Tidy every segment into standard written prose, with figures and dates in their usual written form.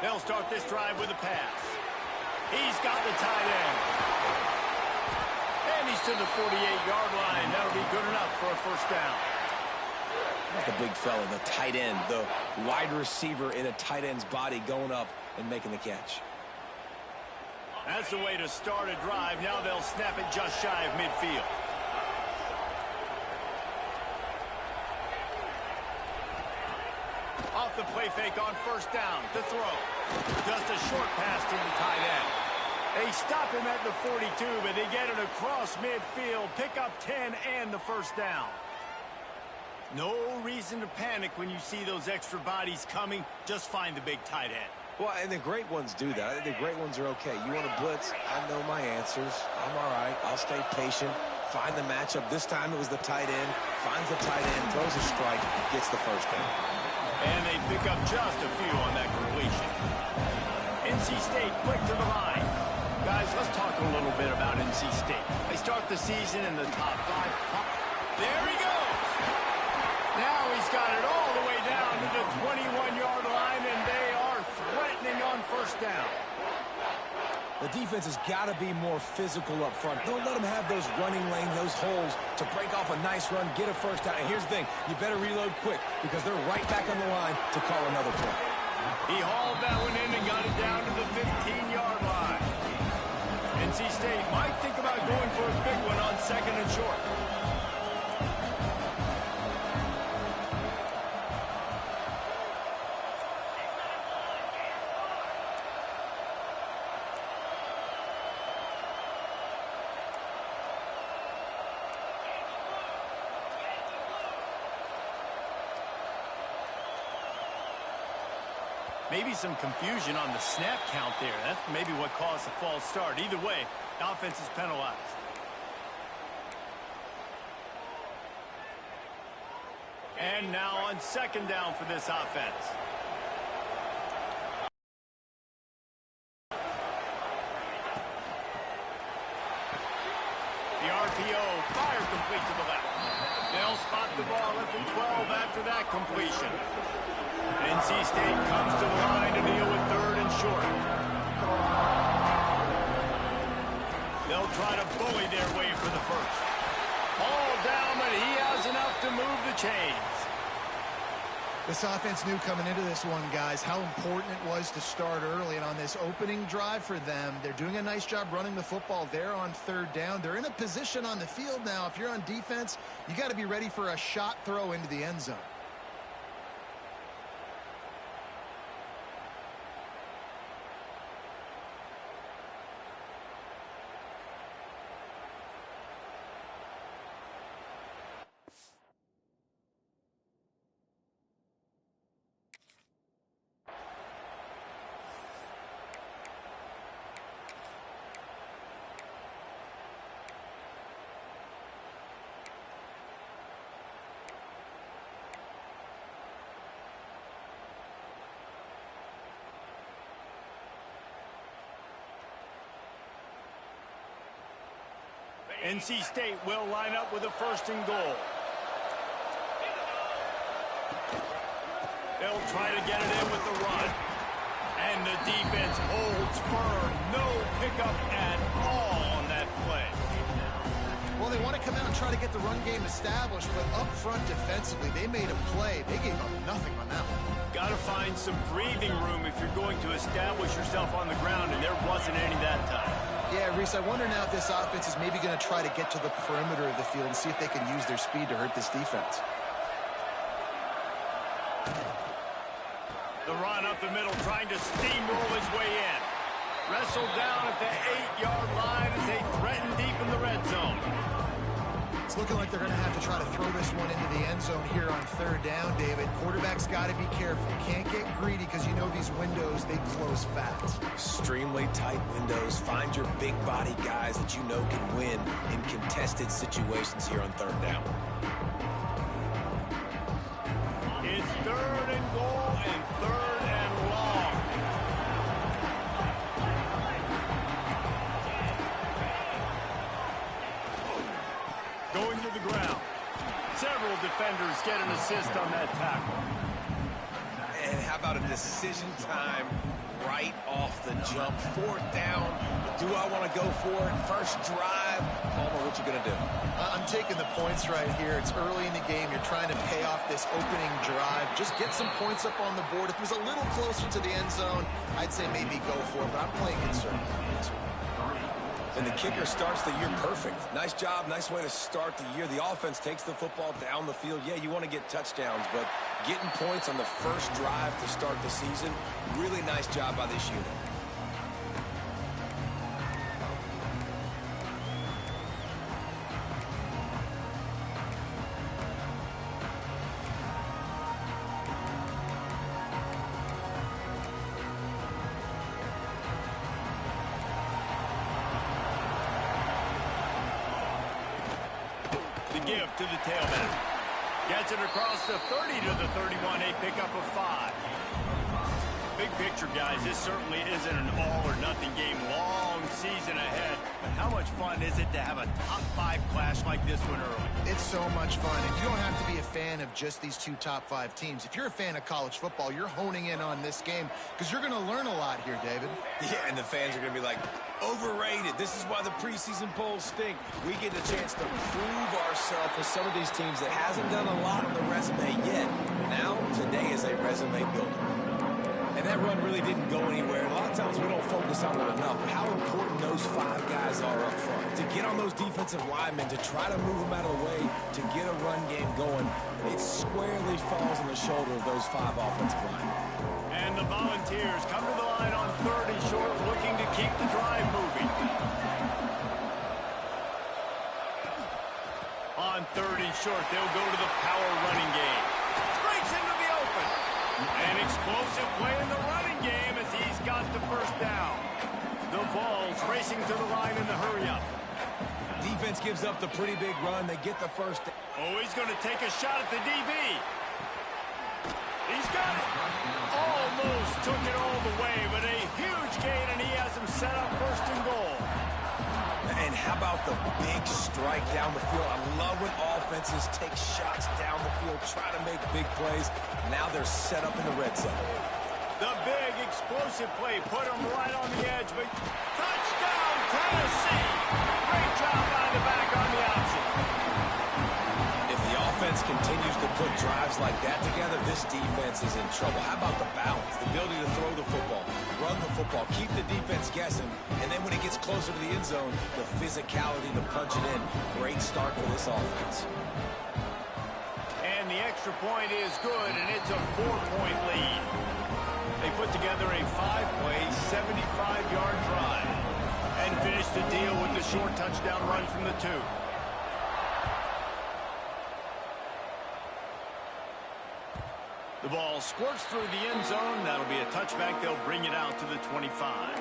They'll start this drive with a pass. He's got the tight end. And he's to the 48-yard line. That'll be good enough for a first down. That's the big fella, the tight end, the wide receiver in a tight end's body going up and making the catch. That's the way to start a drive. Now they'll snap it just shy of midfield. Off the play fake on first down to throw. Just a short pass to the tight end. They stop him at the 42, but they get it across midfield. Pick up 10 and the first down. No reason to panic when you see those extra bodies coming. Just find the big tight end. Well, and the great ones do that. I think the great ones are okay. You want to blitz? I know my answers. I'm all right. I'll stay patient. Find the matchup. This time it was the tight end. Finds the tight end, throws a strike, gets the first down. And they pick up just a few on that completion. NC State quick to the line. Guys, let's talk a little bit about NC State. They start the season in the top 5. There he goes. Now he's got it all the way down to the 21-yard line, and they are threatening on first down. The defense has got to be more physical up front. Don't let them have those running lanes, those holes to break off a nice run, get a first down. And here's the thing, you better reload quick because they're right back on the line to call another play. He hauled that one in and got it down to the 15-yard line. NC State might think about going for a big one on second and short. Maybe some confusion on the snap count there. That's maybe what caused the false start. Either way, the offense is penalized. And now on second down for this offense. The RPO fire complete to the left. They'll spot the ball at the 12 after that completion. NC State comes to the line to deal with third and short. They'll try to bully their way for the first. Ball down, but he has enough to move the chains. This offense knew coming into this one, guys, how important it was to start early. And on this opening drive for them, they're doing a nice job running the football there on third down. They're in a position on the field now. If you're on defense, you got to be ready for a shot throw into the end zone. NC State will line up with a first and goal. They'll try to get it in with the run. And the defense holds firm. No pickup at all on that play. Well, they want to come out and try to get the run game established, but up front defensively, they made a play. They gave up nothing on that one. Got to find some breathing room if you're going to establish yourself on the ground, and there wasn't any that time. Yeah, Reese, I wonder now if this offense is maybe going to try to get to the perimeter of the field and see if they can use their speed to hurt this defense. The run up the middle, trying to steamroll his way in. Wrestled down at the 8-yard line as they threaten deep in the red zone. It's looking like they're going to have to try to throw this one into the end zone here on third down, David. Quarterback's got to be careful. Can't get greedy because you know these windows, they close fast. Extremely tight windows. Find your big body guys that you know can win in contested situations here on third down. It's third and goal and third and long. Going to the ground. Several defenders get an assist on that tackle. And how about a decision time right off the jump? 4th down. Do I want to go for it? First drive. Palmer, what you going to do? I'm taking the points right here. It's early in the game. You're trying to pay off this opening drive. Just get some points up on the board. If it was a little closer to the end zone, I'd say maybe go for it, but I'm playing conservative. And the kicker starts the year perfect. Nice job, nice way to start the year. The offense takes the football down the field. Yeah, you want to get touchdowns, but getting points on the first drive to start the season, really nice job by this unit. Give to the tailback. Gets it across the 30 to the 31, a pickup of 5. Big picture, guys, this certainly isn't an all-or-nothing game. Long season ahead. But how much fun is it to have a top 5 clash like this one early? It's so much fun, and you don't have to be a fan of just these 2 top 5 teams. If you're a fan of college football, you're honing in on this game because you're going to learn a lot here, David. Yeah, and the fans are going to be like, overrated. This is why the preseason polls stink. We get a chance to prove ourselves with some of these teams that hasn't done a lot on the resume yet. Now, today is a resume builder. And that run really didn't go anywhere. A lot of times we don't focus on it enough, but how important those 5 guys are up front. To get on those defensive linemen, to try to move them out of the way, to get a run game going, it squarely falls on the shoulder of those 5 offensive linemen. And the Volunteers come to the line on 3rd and short, looking to keep the drive moving. On 3rd and short, they'll go to the power running game. Breaks into the open. An explosive play in the running game as he's got the first down. The Vols racing to the line in the hurry-up. Defense gives up the pretty big run. They get the first. Oh, he's going to take a shot at the DB. He's got it. Almost took it all the way, but a huge gain, and he has him set up 1st and goal. And how about the big strike down the field? I love when offenses take shots down the field, try to make big plays. Now they're set up in the red zone. The big explosive play put him right on the edge, but touchdown, Tennessee! Great job by the back on the option. If the offense continues to put drives like that together, this defense is in trouble. How about the balance, the ability to throw the football, run the football, keep the defense guessing, and then when it gets closer to the end zone, the physicality to punch it in. Great start for this offense. And the extra point is good, and it's a 4-point lead. They put together a 5-play, 75-yard drive and finish the deal with the short touchdown run from the 2. The ball squirts through the end zone. That'll be a touchback. They'll bring it out to the 25.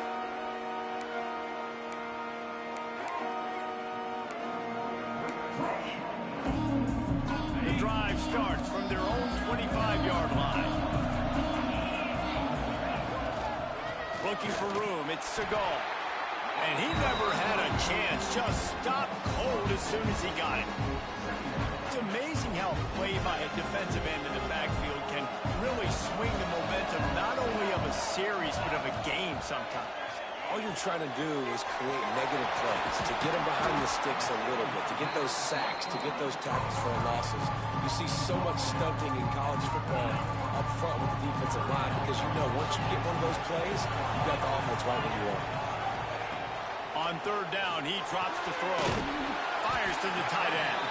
The drive starts from their own 25-yard line. Looking for room, it's Segal. And he never had a chance, just stopped cold as soon as he got it. It's amazing how a play by a defensive end in the backfield can really swing the momentum not only of a series, but of a game sometimes. All you're trying to do is create negative plays, to get them behind the sticks a little bit, to get those sacks, to get those tackles for losses. You see so much stunting in college football up front with the defensive line because you know once you get one of those plays, you got the offense right where you want. On 3rd down, he drops the throw. Fires to the tight end.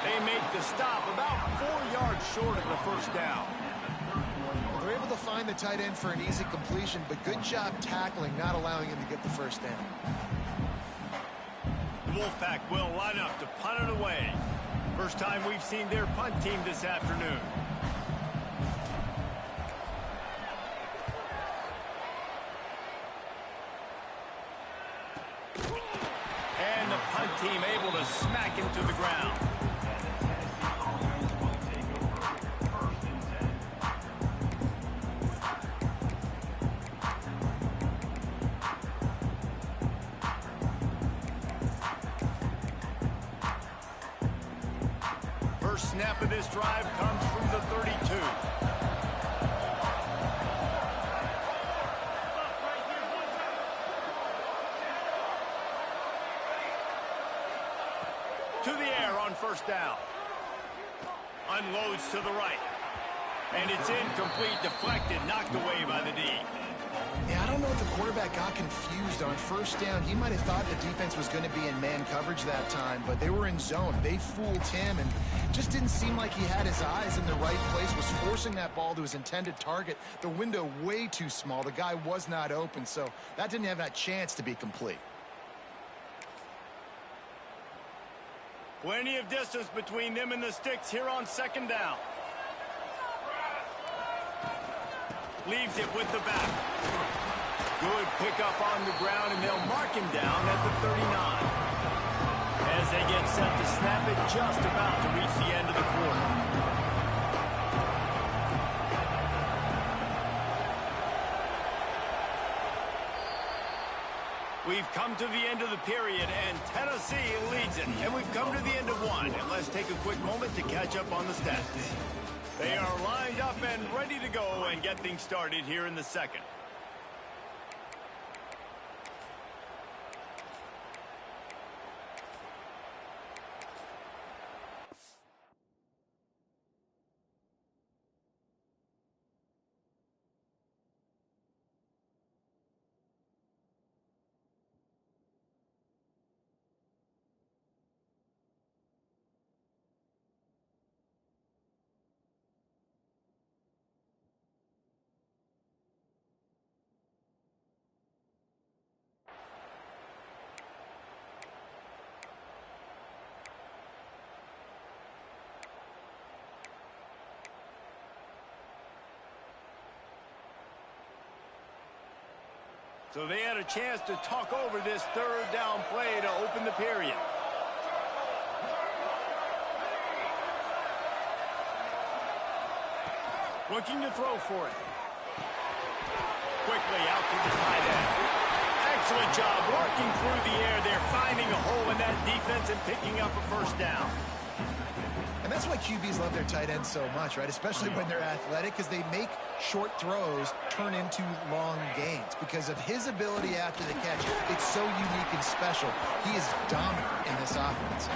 They make the stop about 4 yards short of the first down. They're able to find the tight end for an easy completion, but good job tackling, not allowing him to get the first down. The Wolfpack will line up to punt it away. First time we've seen their punt team this afternoon. And the punt team able to smack him to the ground. First snap of this drive comes from the 32. first down. Unloads to the right. And it's incomplete, deflected, knocked away by the D. Yeah, I don't know if the quarterback got confused on first down. He might have thought the defense was going to be in man coverage that time, but they were in zone. They fooled him and just didn't seem like he had his eyes in the right place, was forcing that ball to his intended target. The window way too small. The guy was not open, so that didn't have that chance to be complete. Plenty of distance between them and the sticks here on second down. Leaves it with the back. Good pickup on the ground, and they'll mark him down at the 39. As they get set to snap it, just about to reach the end of the quarter. We've come to the end of the period, and Tennessee leads it. And we've come to the end of one. And let's take a quick moment to catch up on the stats. They are lined up and ready to go and get things started here in the second. So they had a chance to talk over this third down play to open the period. Looking to throw for it. Quickly out to the tight end. Excellent job working through the air there, finding a hole in that defense and picking up a first down. And that's why QBs love their tight ends so much, right? Especially when they're athletic, because they make short throws turn into long gains. Because of his ability after the catch, it's so unique and special. He is dominant in this offense.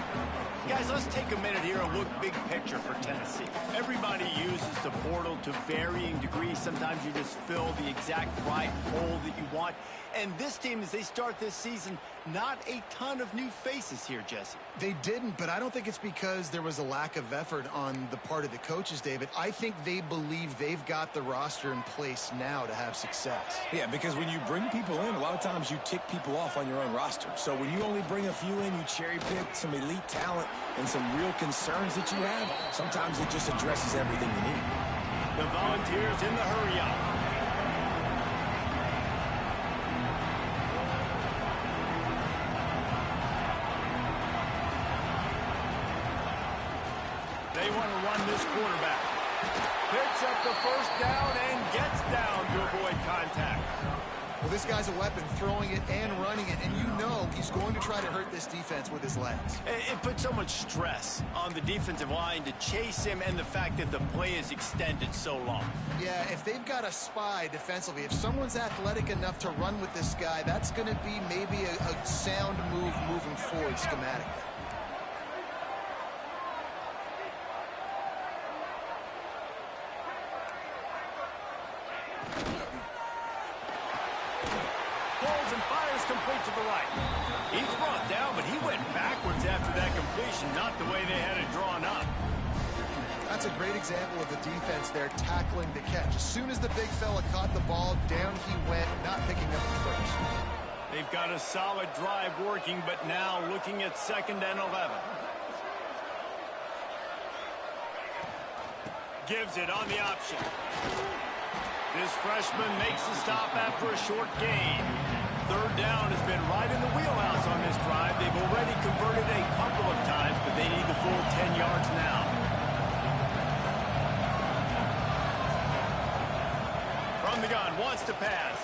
Guys, let's take a minute here and look big picture for Tennessee. Everybody uses the portal to varying degrees. Sometimes you just fill the exact right hole that you want. And this team, as they start this season, not a ton of new faces here, Jesse. They didn't, but I don't think it's because there was a lack of effort on the part of the coaches, David. I think they believe they've got the roster in place now to have success. Yeah, because when you bring people in, a lot of times you tick people off on your own roster. So when you only bring a few in, you cherry pick some elite talent and some real concerns that you have, sometimes it just addresses everything you need. The Volunteers in the hurry-up. They want to run this quarterback. Picks up the first down and gets down to avoid contact. Well, this guy's a weapon, throwing it and running it, and you know he's going to try to hurt this defense with his legs. It puts so much stress on the defensive line to chase him, and the fact that the play is extended so long. Yeah, if they've got a spy defensively, if someone's athletic enough to run with this guy, that's going to be maybe a sound move moving forward schematically. Complete to the right. He's brought down, but he went backwards after that completion, not the way they had it drawn up. That's a great example of the defense there tackling the catch. As soon as the big fella caught the ball, down he went, not picking up the first. They've got a solid drive working, but now looking at 2nd and 11. Gives it on the option. This freshman makes the stop after a short gain. 3rd down has been right in the wheelhouse on this drive. They've already converted a couple of times, but they need the full 10 yards now. From the gun, wants to pass.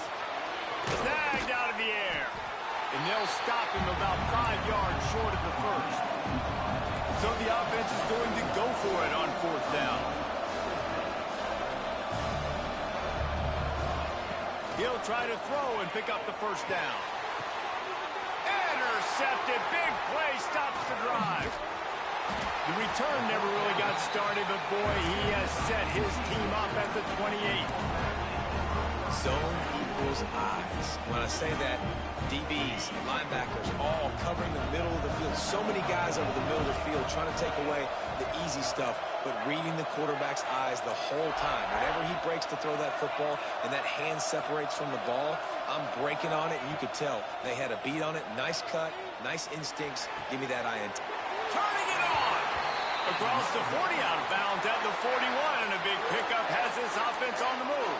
Snagged out of the air. And they'll stop him about 5 yards short of the first. So the offense is going to go for it on 4th down. He'll try to throw and pick up the first down. Intercepted. Big play stops the drive. The return never really got started, but boy, he has set his team up at the 28. Zone equals eyes. When I say that, DBs, linebackers, all covering the middle of the field. So many guys over the middle of the field trying to take away the easy stuff, but reading the quarterback's eyes the whole time. Whenever he breaks to throw that football and that hand separates from the ball, I'm breaking on it, and you could tell they had a beat on it. Nice cut, nice instincts. Give me that INT. Turning it on! Across the 40, out of bounds at the 41, and a big pickup has this offense on the move.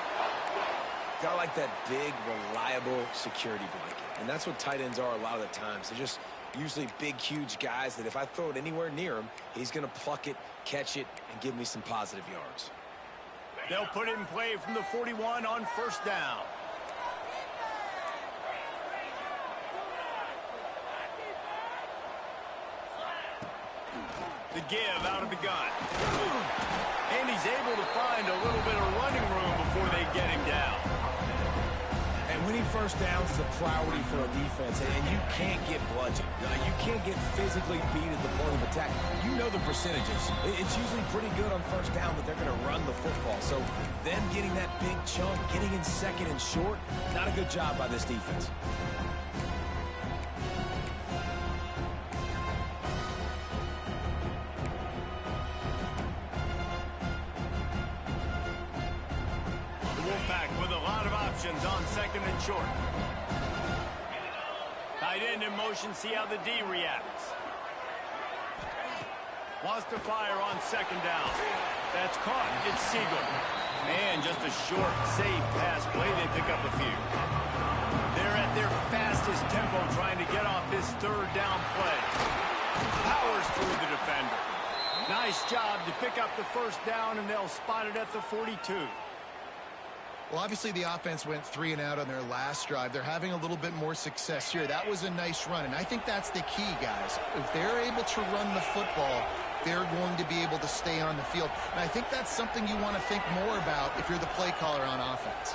Got like that big, reliable security blanket. And that's what tight ends are a lot of the times. They're just usually big, huge guys that if I throw it anywhere near him, he's going to pluck it, catch it, and give me some positive yards. They'll put it in play from the 41 on first down. The give out of the gun. And he's able to find a little bit of running room before they get him down. And winning first downs is a priority for a defense, and you can't get bludgeoned. You can't get physically beat at the point of attack. You know the percentages. It's usually pretty good on first down that they're going to run the football. So them getting that big chunk, getting in second and short, not a good job by this defense. On second and short. Tight end in motion, see how the D reacts. Wants to fire on second down. That's caught. It's Siegel. And just a short, safe pass play. They pick up a few. They're at their fastest tempo trying to get off this third down play. Powers through the defender. Nice job to pick up the first down, and they'll spot it at the 42. Well, obviously the offense went 3 and out on their last drive. They're having a little bit more success here. That was a nice run, and I think that's the key, guys. If they're able to run the football, they're going to be able to stay on the field. And I think that's something you want to think more about if you're the play caller on offense.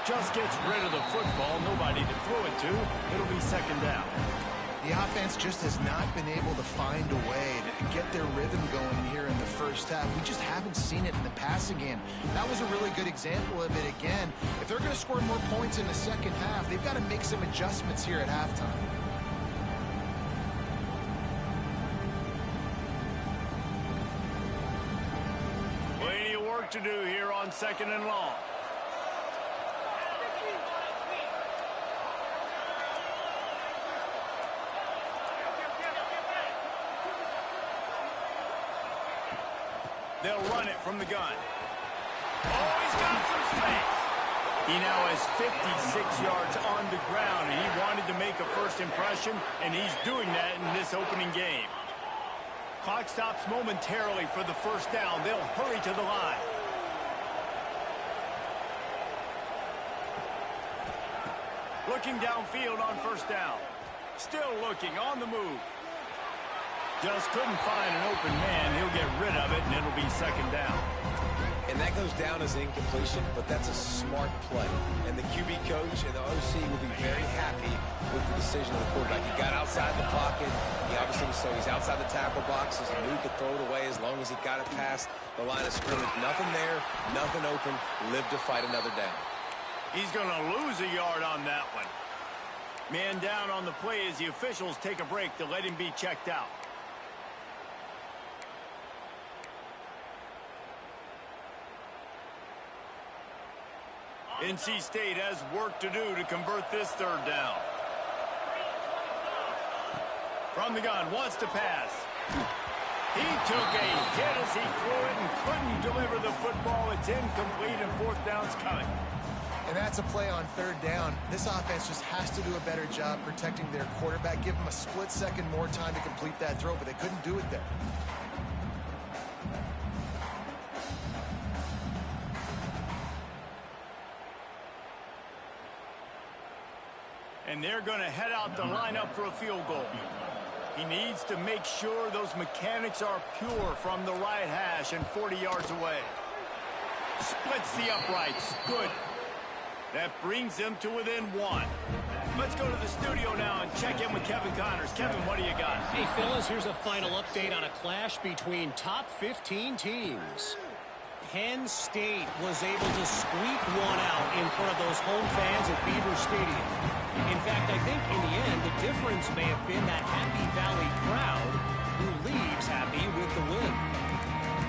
Just gets rid of the football. Nobody to throw it to. It'll be second down. The offense just has not been able to find a way to get their rhythm going here in the first half. We just haven't seen it in the passing game. That was a really good example of it again. If they're going to score more points in the second half, they've got to make some adjustments here at halftime. Plenty of work to do here on second and long. They'll run it from the gun. Oh, he's got some space. He now has 56 yards on the ground, and he wanted to make a first impression, and he's doing that in this opening game. Clock stops momentarily for the first down. They'll hurry to the line. Looking downfield on first down. Still looking on the move. Just couldn't find an open man. He'll get rid of it, and it'll be second down. And that goes down as an incompletion, but that's a smart play. And the QB coach and the OC will be very happy with the decision of the quarterback. He got outside the pocket. He obviously so he's outside the tackle boxes. He knew he could throw it away as long as he got it past the line of scrimmage. Nothing there, nothing open. Live to fight another down. He's going to lose a yard on that one. Man down on the play as the officials take a break to let him be checked out. NC State has work to do to convert this third down. From the gun, wants to pass. He took a hit as he threw it and couldn't deliver the football. It's incomplete, and fourth down's coming. And that's a play on third down. This offense just has to do a better job protecting their quarterback. Give them a split second more time to complete that throw, but they couldn't do it there. And they're going to head out the lineup for a field goal. He needs to make sure those mechanics are pure from the right hash and 40 yards away. Splits the uprights. Good. That brings them to within one. Let's go to the studio now and check in with Kevin Connors. Kevin, what do you got? Hey, fellas, here's a final update on a clash between top 15 teams. Penn State was able to squeak one out in front of those home fans at Beaver Stadium. In fact, I think in the end, the difference may have been that Happy Valley crowd who leaves happy with the win.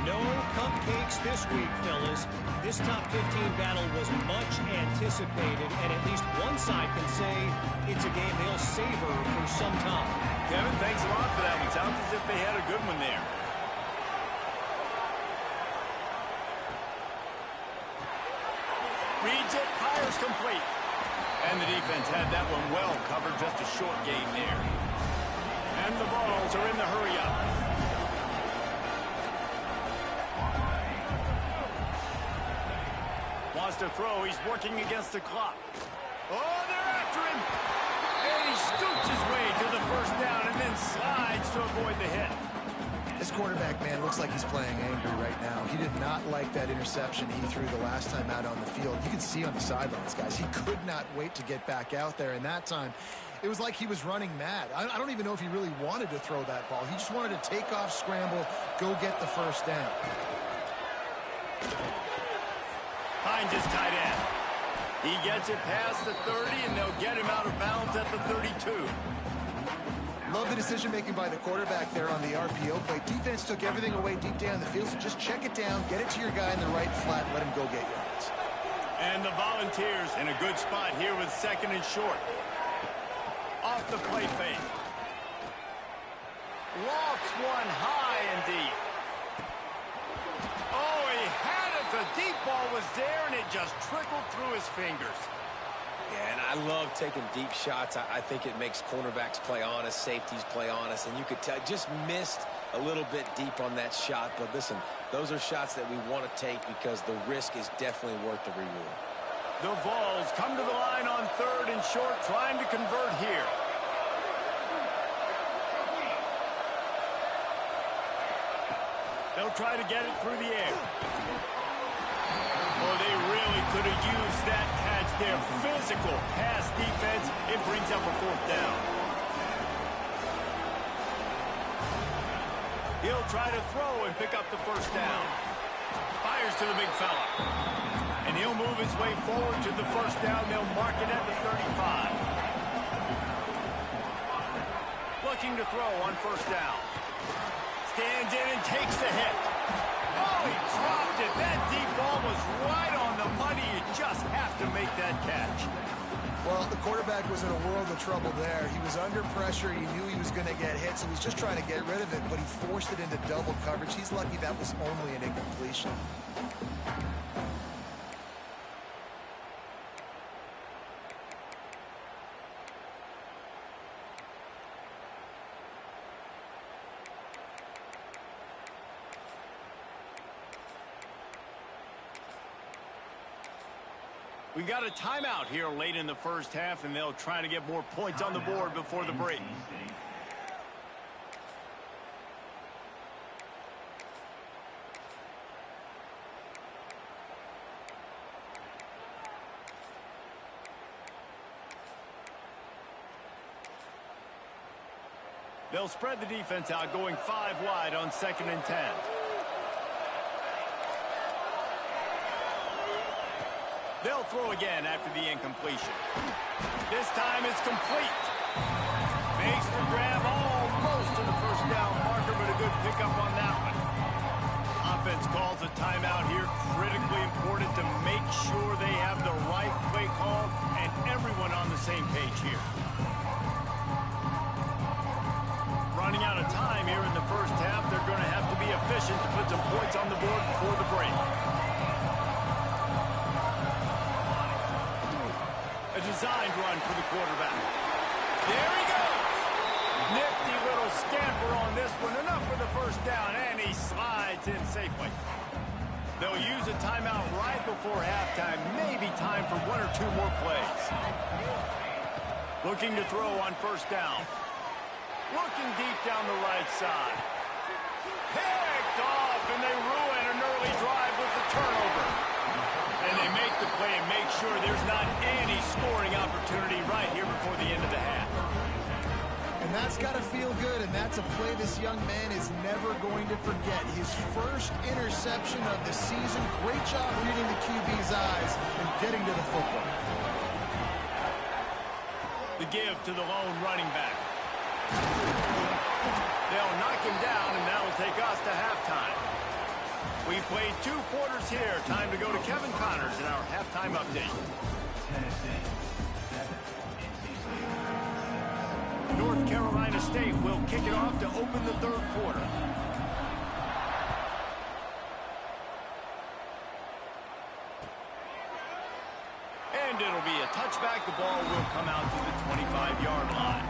No cupcakes this week, fellas. This top 15 battle was much anticipated, and at least one side can say it's a game they'll savor for some time. Kevin, thanks a lot for that one. Sounds as if they had a good one there. Reads it, fires complete. And the defense had that one well covered, just a short game there. And the Vols are in the hurry-up. Wants to throw, he's working against the clock. Oh, they're after him! And he scoots his way to the first down and then slides to avoid the hit. This quarterback, man, looks like he's playing angry right now. He did not like that interception he threw the last time out on the field. You can see on the sidelines, guys, he could not wait to get back out there. And that time, it was like he was running mad. I don't even know if he really wanted to throw that ball. He just wanted to take off, scramble, go get the first down. Hines is tight end. He gets it past the 30, and they'll get him out of bounds at the 32. Love the decision-making by the quarterback there on the RPO play. Defense took everything away deep down the field, so just check it down, get it to your guy in the right flat, and let him go get yards. And the Volunteers in a good spot here with second and short. Off the play fake. Lofts one high and deep. Oh, he had it. The deep ball was there, and it just trickled through his fingers. Yeah, and I love taking deep shots. I think it makes cornerbacks play honest, safeties play honest, and you could tell just missed a little bit deep on that shot. But listen, those are shots that we want to take because the risk is definitely worth the reward. The Vols come to the line on third and short, trying to convert here. They'll try to get it through the air. Oh, they really could have used that catch there. Physical pass defense. It brings up a fourth down. He'll try to throw and pick up the first down. Fires to the big fella. And he'll move his way forward to the first down. They'll mark it at the 35. Looking to throw on first down. Stands in and takes the hit. Oh, he dropped it. That deep ball was right on the money. You just have to make that catch. Well, the quarterback was in a world of trouble there. He was under pressure. He knew he was going to get hit, so he was just trying to get rid of it, but he forced it into double coverage. He's lucky that was only an incompletion. We got a timeout here late in the first half, and they'll try to get more points on the board before the break. They'll spread the defense out, going 5 wide on 2nd and 10. They'll throw again after the incompletion. This time it's complete. Makes the grab almost to the first down marker, but a good pickup on that one. Offense calls a timeout here. Critically important to make sure they have the right play call and everyone on the same page here. Running out of time here in the first half. They're going to have to be efficient to put some points on the board before the break. A designed run for the quarterback. There he goes. Nifty little scamper on this one. Enough for the first down, and he slides in safely. They'll use a timeout right before halftime. Maybe time for 1 or 2 more plays. Looking to throw on first down. Looking deep down the right side. Picked off, and they ruin an early drive with the turnover. And they make the play and make sure there's not any scoring opportunity right here before the end of the half. And that's got to feel good, and that's a play this young man is never going to forget. His first interception of the season. Great job reading the QB's eyes and getting to the football. The give to the lone running back. They'll knock him down, and that'll take us to halftime. We've played 2 quarters here. Time to go to Kevin Connors in our halftime update. North Carolina State will kick it off to open the 3rd quarter. And it'll be a touchback. The ball will come out to the 25-yard line.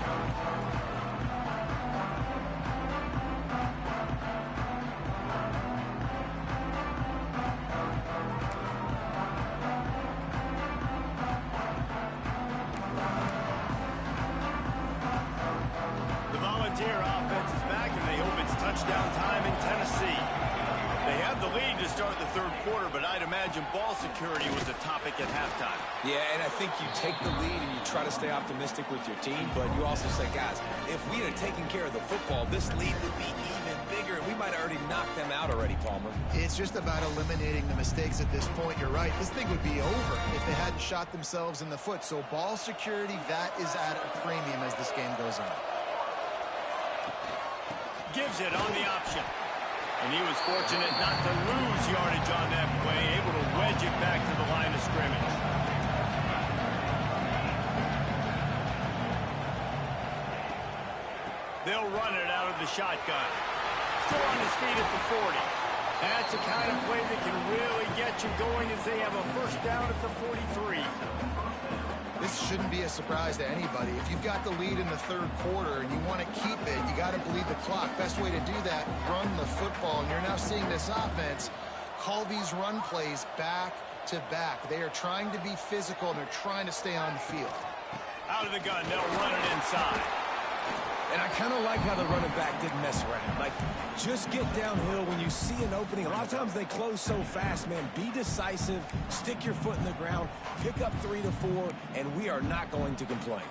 Touchdown time in Tennessee. They have the lead to start the 3rd quarter, but I'd imagine ball security was a topic at halftime. Yeah, and I think you take the lead and you try to stay optimistic with your team, but you also say, guys, if we had taken care of the football, this lead would be even bigger, and we might have already knocked them out already, Palmer. It's just about eliminating the mistakes at this point. You're right. This thing would be over if they hadn't shot themselves in the foot. So ball security, that is at a premium as this game goes on. Gives it on the option. And he was fortunate not to lose yardage on that play, able to wedge it back to the line of scrimmage. They'll run it out of the shotgun. Still on his feet at the 40. That's the kind of play that can really get you going as they have a first down at the 43. This shouldn't be a surprise to anybody. If you've got the lead in the 3rd quarter and you want to keep it, you got to bleed the clock. Best way to do that, run the football. And you're now seeing this offense call these run plays back to back. They are trying to be physical, and they're trying to stay on the field. Out of the gun, they'll run it inside. And I kind of like how the running back didn't mess around. Like, just get downhill when you see an opening. A lot of times they close so fast, man. Be decisive, stick your foot in the ground, pick up 3 to 4, and we are not going to complain.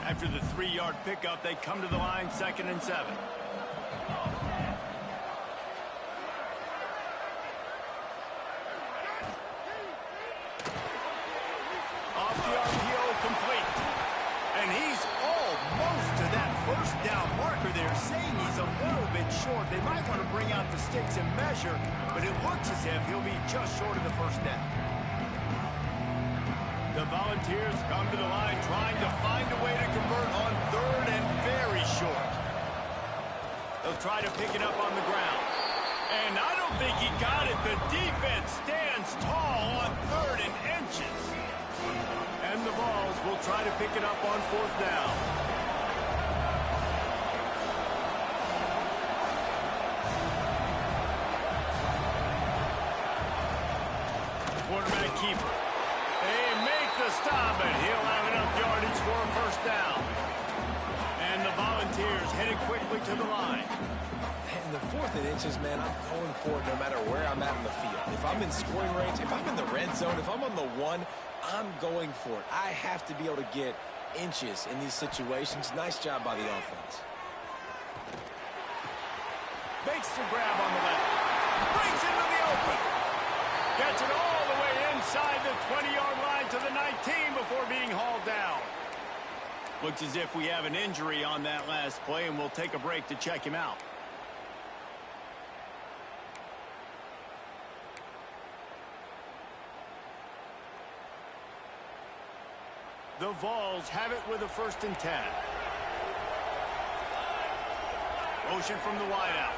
After the 3-yard pickup, they come to the line, 2nd and 7. They might want to bring out the sticks and measure, but it looks as if he'll be just short of the first down. The Volunteers come to the line trying to find a way to convert on 3rd and very short. They'll try to pick it up on the ground. And I don't think he got it. The defense stands tall on 3rd and inches. And the Vols will try to pick it up on 4th down. Quarterback keeper. They make the stop, and he'll have enough yardage for a first down. And the Volunteers headed quickly to the line. And the 4th and inches, man, I'm going for it no matter where I'm at in the field. If I'm in scoring range, if I'm in the red zone, if I'm on the 1, I'm going for it. I have to be able to get inches in these situations. Nice job by the offense. Makes the grab on the left. Brings into the open. Gets it all the way inside the 20-yard line to the 19 before being hauled down. Looks as if we have an injury on that last play, and we'll take a break to check him out. The Vols have it with a 1st and 10. Motion from the wideout.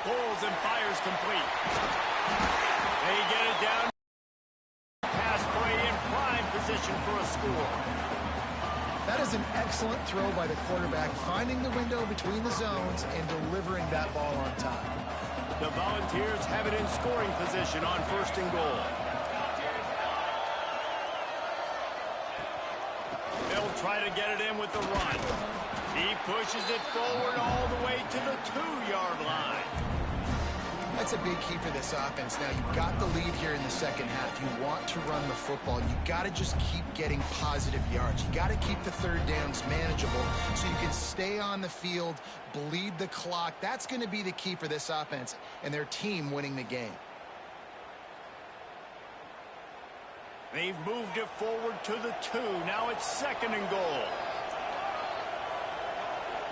Pulls and fires complete. They get it down. Pass play in prime position for a score. That is an excellent throw by the quarterback, finding the window between the zones and delivering that ball on time. The Volunteers have it in scoring position on 1st and goal. They'll try to get it in with the run. He pushes it forward all the way to the 2-yard line. That's a big key for this offense. Now, you've got the lead here in the second half. You want to run the football. You got to just keep getting positive yards. You got to keep the third downs manageable so you can stay on the field, bleed the clock. That's going to be the key for this offense and their team winning the game. They've moved it forward to the 2. Now it's 2nd and goal.